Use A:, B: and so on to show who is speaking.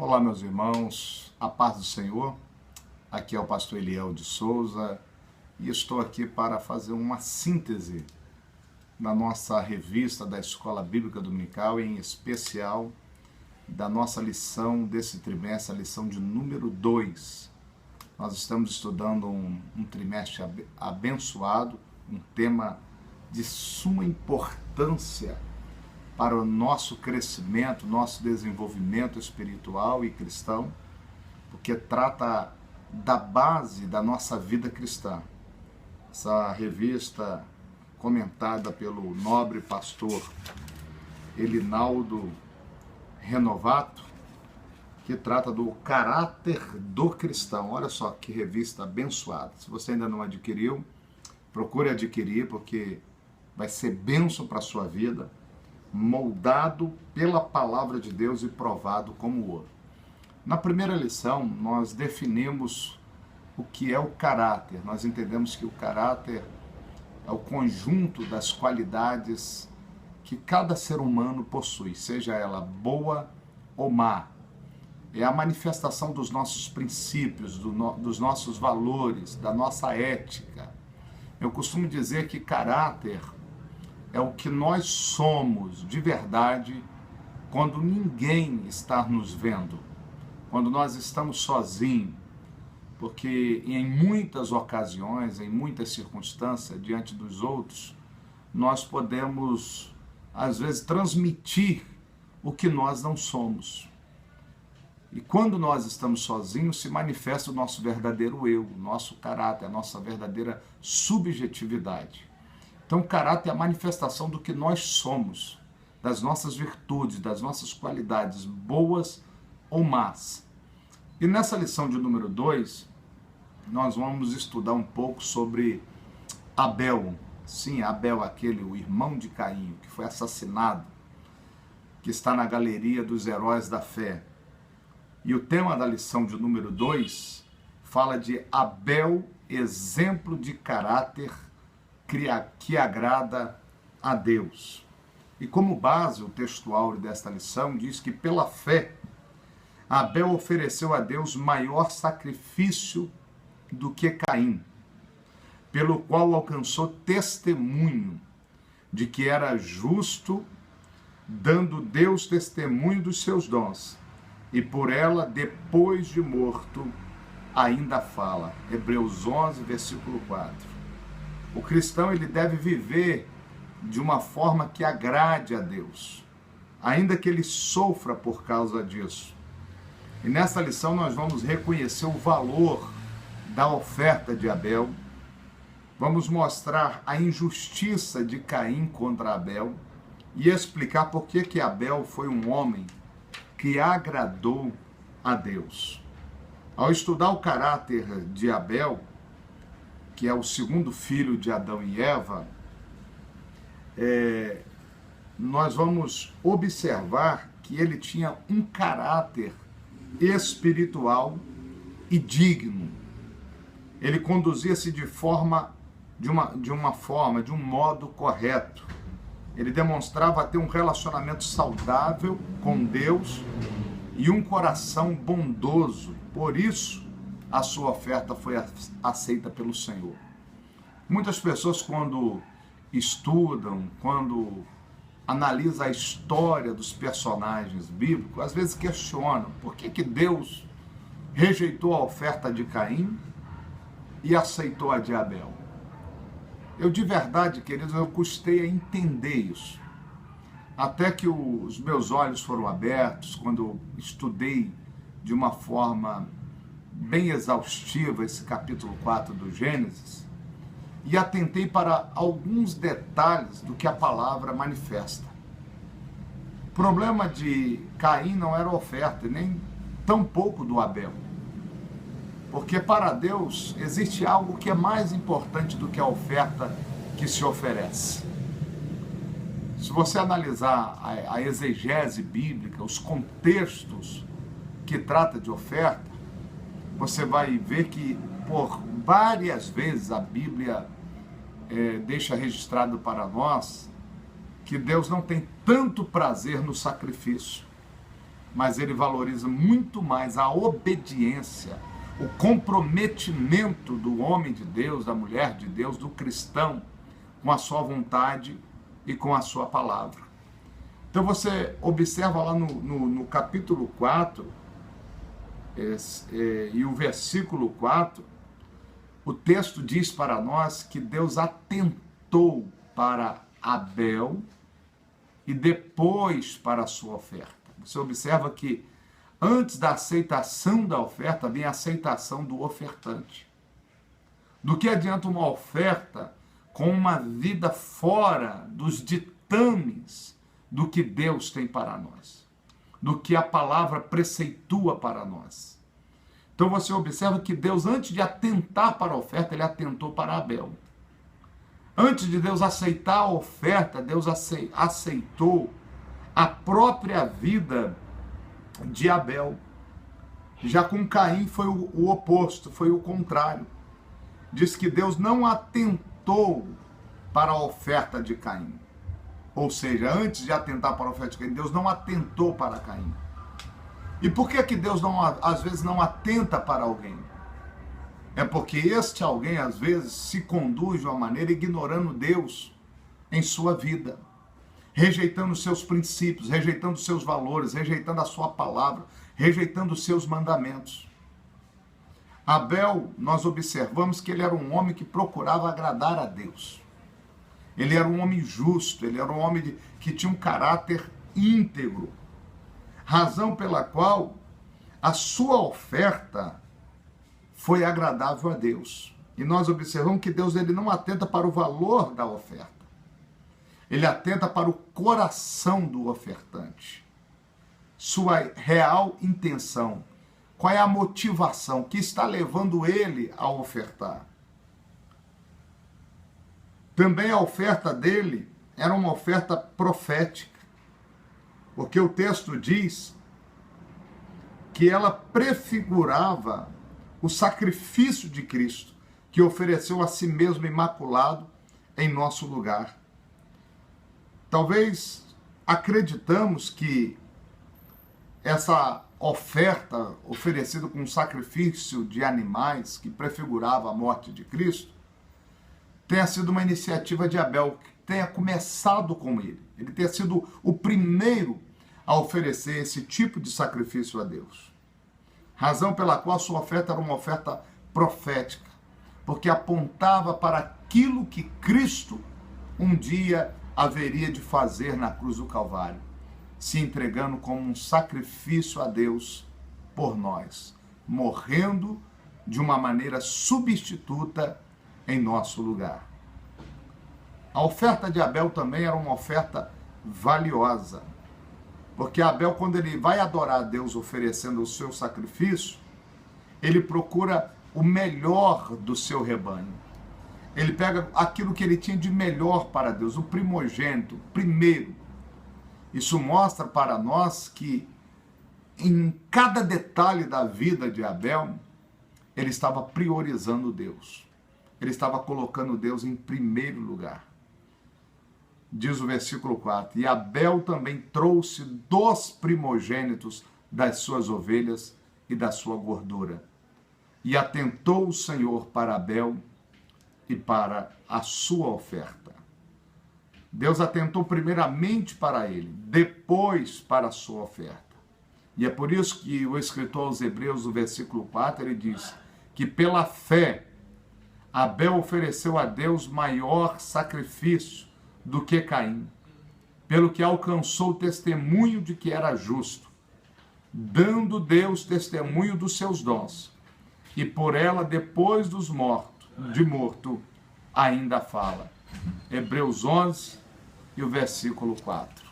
A: Olá, meus irmãos, a paz do Senhor. Aqui é o pastor Eliel de Souza e estou aqui para fazer uma síntese da nossa revista da Escola Bíblica Dominical, em especial da nossa lição desse trimestre, a lição de número 2. Nós estamos estudando um trimestre abençoado, um tema de suma importância para o nosso crescimento, nosso desenvolvimento espiritual e cristão, porque trata da base da nossa vida cristã. Essa revista, comentada pelo nobre pastor Elinaldo Renovato, que trata do caráter do cristão. Olha só que revista abençoada. Se você ainda não adquiriu, procure adquirir, porque vai ser bênção para a sua vida, moldado pela palavra de Deus e provado como ouro. Na primeira lição, nós definimos o que é o caráter. Nós entendemos que o caráter é o conjunto das qualidades que cada ser humano possui, seja ela boa ou má. É a manifestação dos nossos princípios, dos nossos valores, da nossa ética. Eu costumo dizer que caráter é o que nós somos de verdade quando ninguém está nos vendo, quando nós estamos sozinhos, porque em muitas ocasiões, em muitas circunstâncias, diante dos outros, nós podemos, às vezes, transmitir o que nós não somos. E quando nós estamos sozinhos, se manifesta o nosso verdadeiro eu, o nosso caráter, a nossa verdadeira subjetividade. Então, o caráter é a manifestação do que nós somos, das nossas virtudes, das nossas qualidades, boas ou más. E nessa lição de número 2, nós vamos estudar um pouco sobre Abel. Sim, Abel, o irmão de Caim, que foi assassinado, que está na galeria dos heróis da fé. E o tema da lição de número 2 fala de Abel, exemplo de caráter que agrada a Deus. E como base, o texto áureo desta lição diz que pela fé, Abel ofereceu a Deus maior sacrifício do que Caim, pelo qual alcançou testemunho de que era justo, dando Deus testemunho dos seus dons, e por ela, depois de morto, ainda fala. Hebreus 11, versículo 4. O cristão, ele deve viver de uma forma que agrade a Deus, ainda que ele sofra por causa disso. E nessa lição nós vamos reconhecer o valor da oferta de Abel, vamos mostrar a injustiça de Caim contra Abel e explicar por que Abel foi um homem que agradou a Deus. Ao estudar o caráter de Abel, que é o segundo filho de Adão e Eva, nós vamos observar que ele tinha um caráter espiritual e digno. Ele conduzia-se de um modo correto. Ele demonstrava ter um relacionamento saudável com Deus e um coração bondoso. Por isso, a sua oferta foi aceita pelo Senhor. Muitas pessoas, quando estudam, quando analisam a história dos personagens bíblicos, às vezes questionam por que Deus rejeitou a oferta de Caim e aceitou a de Abel. Eu, de verdade, queridos, eu custei a entender isso. Até que os meus olhos foram abertos, quando eu estudei de uma forma bem exaustiva esse capítulo 4 do Gênesis, e atentei para alguns detalhes do que a palavra manifesta. O problema de Caim não era a oferta, nem tampouco do Abel. Porque para Deus existe algo que é mais importante do que a oferta que se oferece. Se você analisar a exegese bíblica, os contextos que trata de oferta, você vai ver que por várias vezes a Bíblia deixa registrado para nós que Deus não tem tanto prazer no sacrifício, mas ele valoriza muito mais a obediência, o comprometimento do homem de Deus, da mulher de Deus, do cristão, com a sua vontade e com a sua palavra. Então você observa lá no capítulo 4, e o versículo 4, o texto diz para nós que Deus atentou para Abel e depois para a sua oferta. Você observa que antes da aceitação da oferta vem a aceitação do ofertante. Do que adianta uma oferta com uma vida fora dos ditames do que Deus tem para nós, do que a palavra preceitua para nós. Então você observa que Deus, antes de atentar para a oferta, ele atentou para Abel. Antes de Deus aceitar a oferta, Deus aceitou a própria vida de Abel. Já com Caim foi o oposto, foi o contrário. Diz que Deus não atentou para a oferta de Caim. Ou seja, antes de atentar para a oferta de Caim, Deus não atentou para Caim. E por que Deus às vezes não atenta para alguém? É porque este alguém, às vezes, se conduz de uma maneira ignorando Deus em sua vida, rejeitando os seus princípios, rejeitando os seus valores, rejeitando a sua palavra, rejeitando os seus mandamentos. Abel, nós observamos que ele era um homem que procurava agradar a Deus. Ele era um homem justo, ele era um homem que tinha um caráter íntegro, razão pela qual a sua oferta foi agradável a Deus. E nós observamos que Deus ele não atenta para o valor da oferta. Ele atenta para o coração do ofertante. Sua real intenção. Qual é a motivação que está levando ele a ofertar? Também a oferta dele era uma oferta profética. Porque o texto diz que ela prefigurava o sacrifício de Cristo, que ofereceu a si mesmo imaculado em nosso lugar. Talvez acreditamos que essa oferta oferecida com sacrifício de animais, que prefigurava a morte de Cristo, tenha sido uma iniciativa de Abel, que tenha começado com ele. Ele tenha sido o primeiro a oferecer esse tipo de sacrifício a Deus. Razão pela qual sua oferta era uma oferta profética, porque apontava para aquilo que Cristo um dia haveria de fazer na cruz do Calvário, se entregando como um sacrifício a Deus por nós, morrendo de uma maneira substituta em nosso lugar. A oferta de Abel também era uma oferta valiosa, porque Abel, quando ele vai adorar a Deus oferecendo o seu sacrifício, ele procura o melhor do seu rebanho. Ele pega aquilo que ele tinha de melhor para Deus, o primogênito, o primeiro. Isso mostra para nós que em cada detalhe da vida de Abel, ele estava priorizando Deus. Ele estava colocando Deus em primeiro lugar. Diz o versículo 4, e Abel também trouxe dos primogênitos das suas ovelhas e da sua gordura. E atentou o Senhor para Abel e para a sua oferta. Deus atentou primeiramente para ele, depois para a sua oferta. E é por isso que o escritor aos Hebreus, no versículo 4, ele diz que pela fé, Abel ofereceu a Deus maior sacrifício do que Caim, pelo que alcançou o testemunho de que era justo, dando Deus testemunho dos seus dons, e por ela, depois de morto, ainda fala. Hebreus 11 e o versículo 4.